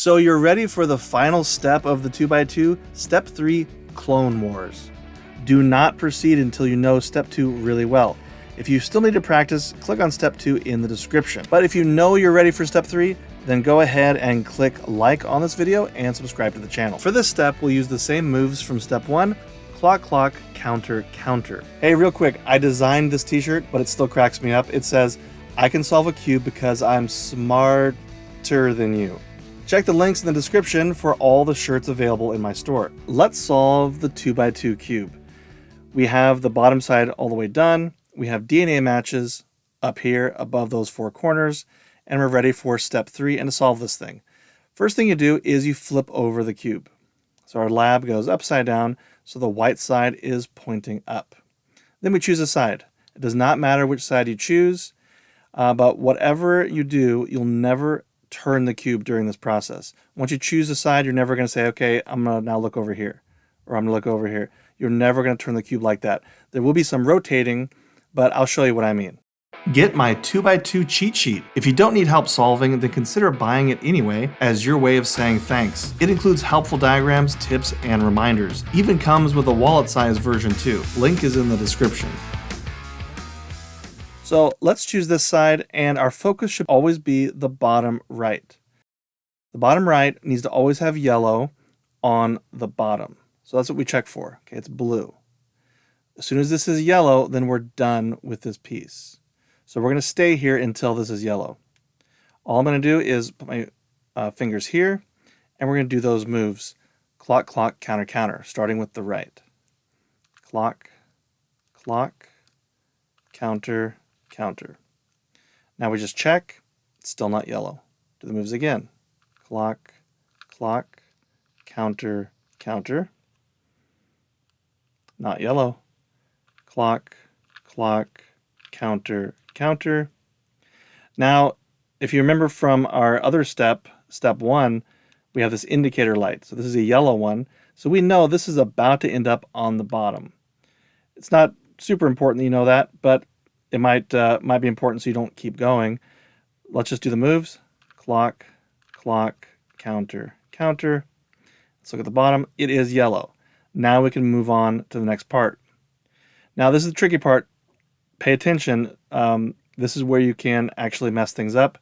So you're ready for the final step of the 2x2, Step 3, Clone Wars. Do not proceed until you know Step 2 really well. If you still need to practice, click on Step 2 in the description. But if you know you're ready for Step 3, then go ahead and click like on this video and subscribe to the channel. For this step, we'll use the same moves from Step 1, clock, clock, counter, counter. Hey, real quick, I designed this t-shirt, but it still cracks me up. It says, I can solve a cube because I'm smarter than you. Check the links in the description for all the shirts available in my store. Let's solve the 2x2 cube. We have the bottom side all the way done. We have DNA matches up here above those four corners, and we're ready for Step 3 and to solve this thing. First thing you do is you flip over the cube. So our lab goes upside down, so the white side is pointing up. Then we choose a side. It does not matter which side you choose, but whatever you do, you'll never turn the cube during this process. Once you choose a side, you're never going to say, okay, I'm going to now look over here, or I'm going to look over here. You're never going to turn the cube like that. There will be some rotating, but I'll show you what I mean. Get my 2x2 cheat sheet. If you don't need help solving, then consider buying it anyway as your way of saying thanks. It includes helpful diagrams, tips, and reminders. Even comes with a wallet-sized version too. Link is in the description. So let's choose this side, and our focus should always be the bottom right. The bottom right needs to always have yellow on the bottom. So that's what we check for. Okay, it's blue. As soon as this is yellow, then we're done with this piece. So we're going to stay here until this is yellow. All I'm going to do is put my fingers here, and we're going to do those moves. Clock, clock, counter, counter, starting with the right. Clock, clock, counter, counter. Now we just check. It's still not yellow. Do the moves again. Clock, clock, counter, counter. Not yellow. Clock, clock, counter, counter. Now, if you remember from our other step, Step 1, we have this indicator light. So this is a yellow one. So we know this is about to end up on the bottom. It's not super important that you know that, but it might be important so you don't keep going. Let's just do the moves. Clock, clock, counter, counter. Let's look at the bottom. It is yellow. Now we can move on to the next part. Now this is the tricky part. Pay attention. This is where you can actually mess things up.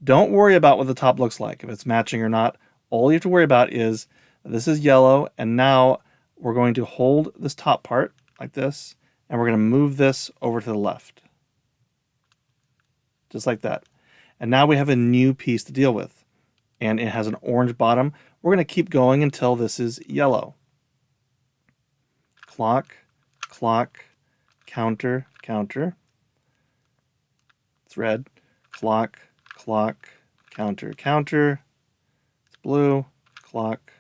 Don't worry about what the top looks like, if it's matching or not. All you have to worry about is this is yellow, and now we're going to hold this top part like this, and we're going to move this over to the left. Just like that. And now we have a new piece to deal with. And it has an orange bottom. We're going to keep going until this is yellow. Clock, clock, counter, counter. It's red. Clock, clock, counter, counter. It's blue. Clock,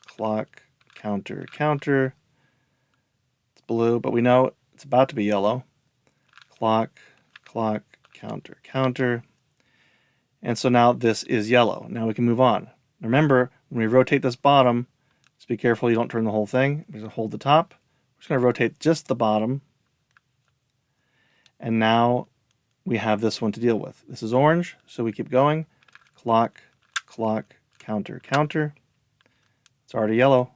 clock, counter, counter. It's blue, but we know it's about to be yellow. Clock, clock, counter, counter. And so now this is yellow. Now we can move on. Remember, when we rotate this bottom, just be careful you don't turn the whole thing. We're going to hold the top. We're just going to rotate just the bottom. And now we have this one to deal with. This is orange, so we keep going. Clock, clock, counter, counter. It's already yellow.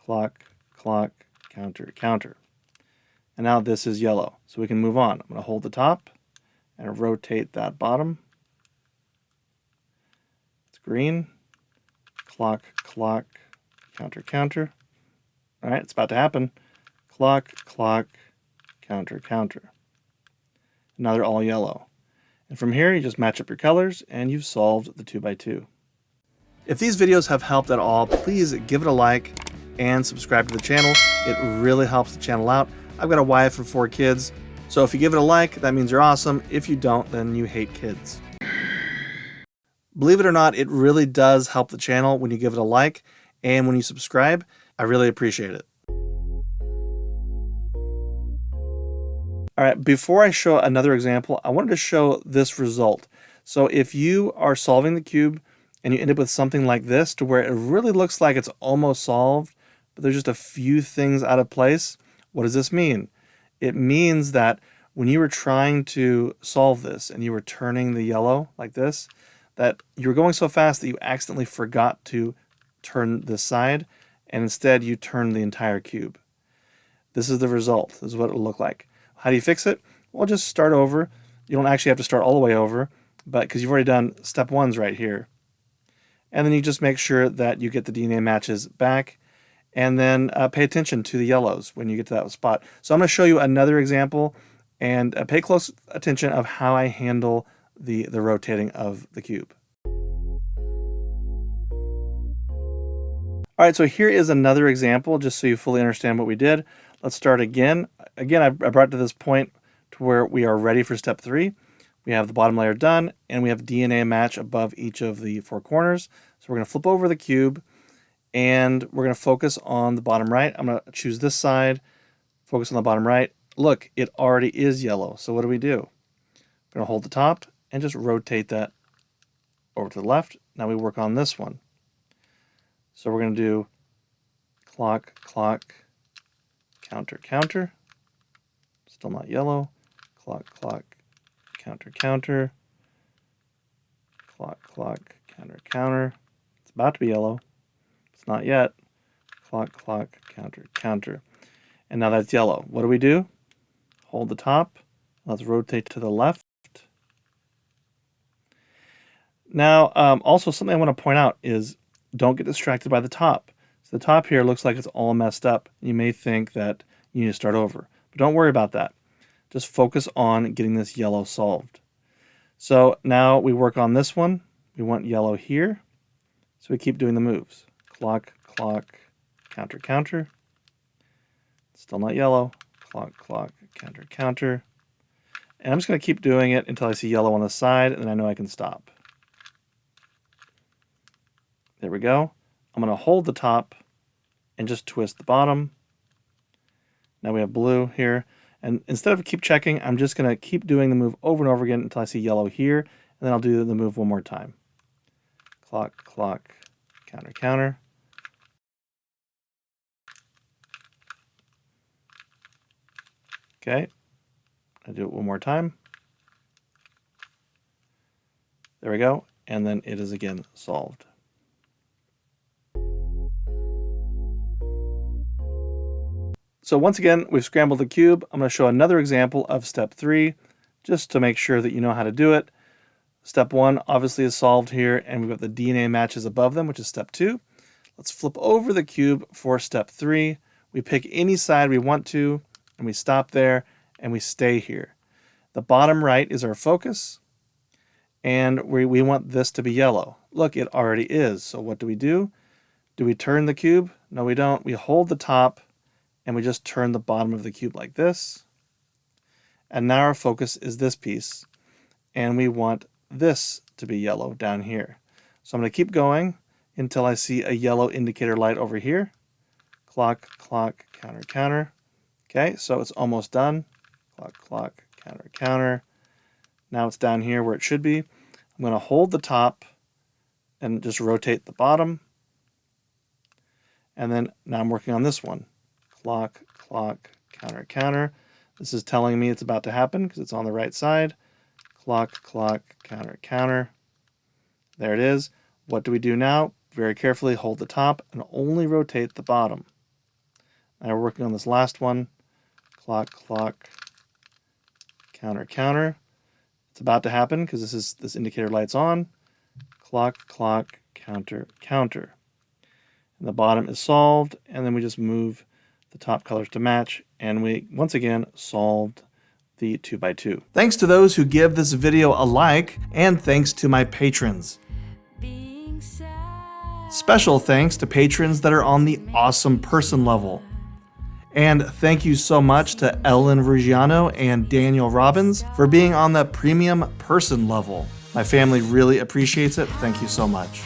Clock, clock, counter, counter. And now this is yellow, so we can move on. I'm going to hold the top and rotate that bottom. It's green. Clock, clock, counter, counter. All right, it's about to happen. Clock, clock, counter, counter. Now they're all yellow. And from here, you just match up your colors, and you've solved the 2x2. If these videos have helped at all, please give it a like and subscribe to the channel. It really helps the channel out. I've got a wife and 4 kids, so if you give it a like, that means you're awesome. If you don't, then you hate kids. Believe it or not, it really does help the channel when you give it a like, and when you subscribe. I really appreciate it. All right, before I show another example, I wanted to show this result. So if you are solving the cube and you end up with something like this, to where it really looks like it's almost solved, but there's just a few things out of place, what does this mean? It means that when you were trying to solve this and you were turning the yellow like this, that you're going so fast that you accidentally forgot to turn this side, and instead you turn the entire cube. This is the result. This is what it will look like. How do you fix it? Well, just start over. You don't actually have to start all the way over, but because you've already done step 1's right here. And then you just make sure that you get the DNA matches back, and then pay attention to the yellows when you get to that spot. So I'm going to show you another example, and pay close attention of how I handle the rotating of the cube. All right, so here is another example, just so you fully understand what we did. Let's start again. Again, I brought it to this point to where we are ready for step 3. We have the bottom layer done, and we have DNA match above each of the 4 corners. So we're going to flip over the cube, and we're going to focus on the bottom right. I'm going to choose this side, focus on the bottom right. Look, it already is yellow. So what do? I'm going to hold the top and just rotate that over to the left. Now we work on this one. So we're going to do clock, clock, counter, counter. Still not yellow. Clock, clock, counter, counter. Clock, clock, counter, counter. It's about to be yellow. It's not yet. Clock, clock, counter, counter. And now that's yellow. What do? Hold the top. Let's rotate to the left. Now, also something I want to point out is don't get distracted by the top. So the top here looks like it's all messed up. You may think that you need to start over, but don't worry about that. Just focus on getting this yellow solved. So now we work on this one. We want yellow here. So we keep doing the moves. Clock, clock, counter, counter. Still not yellow. Clock, clock, counter, counter. And I'm just going to keep doing it until I see yellow on the side, and then I know I can stop. There we go. I'm going to hold the top and just twist the bottom. Now we have blue here. And instead of keep checking, I'm just going to keep doing the move over and over again until I see yellow here. And then I'll do the move one more time. Clock, clock, counter, counter. Okay. I'll do it one more time. There we go. And then it is again solved. So once again, we've scrambled the cube. I'm going to show another example of step 3, just to make sure that you know how to do it. Step 1 obviously is solved here, and we've got the DNA matches above them, which is step 2. Let's flip over the cube for step 3. We pick any side we want to, and we stop there, and we stay here. The bottom right is our focus, and we want this to be yellow. Look, it already is. So what do? Do we turn the cube? No, we don't. We hold the top, and we just turn the bottom of the cube like this. And now our focus is this piece, and we want this to be yellow down here. So I'm going to keep going until I see a yellow indicator light over here. Clock, clock, counter, counter. Okay, so it's almost done. Clock, clock, counter, counter. Now it's down here where it should be. I'm going to hold the top and just rotate the bottom. And then now I'm working on this one. Clock, clock, counter, counter. This is telling me it's about to happen because it's on the right side. Clock, clock, counter, counter. There it is. What do we do now? Very carefully hold the top and only rotate the bottom. Now we're working on this last one. Clock, clock, counter, counter. It's about to happen because this indicator light's on. Clock, clock, counter, counter. And the bottom is solved, and then we just move the top colors to match, and we once again solved the 2x2. Thanks to those who give this video a like, and thanks to my patrons. Special thanks to patrons that are on the awesome person level. And thank you so much to Ellen Ruggiano and Daniel Robbins for being on the premium person level. My family really appreciates it. Thank you so much.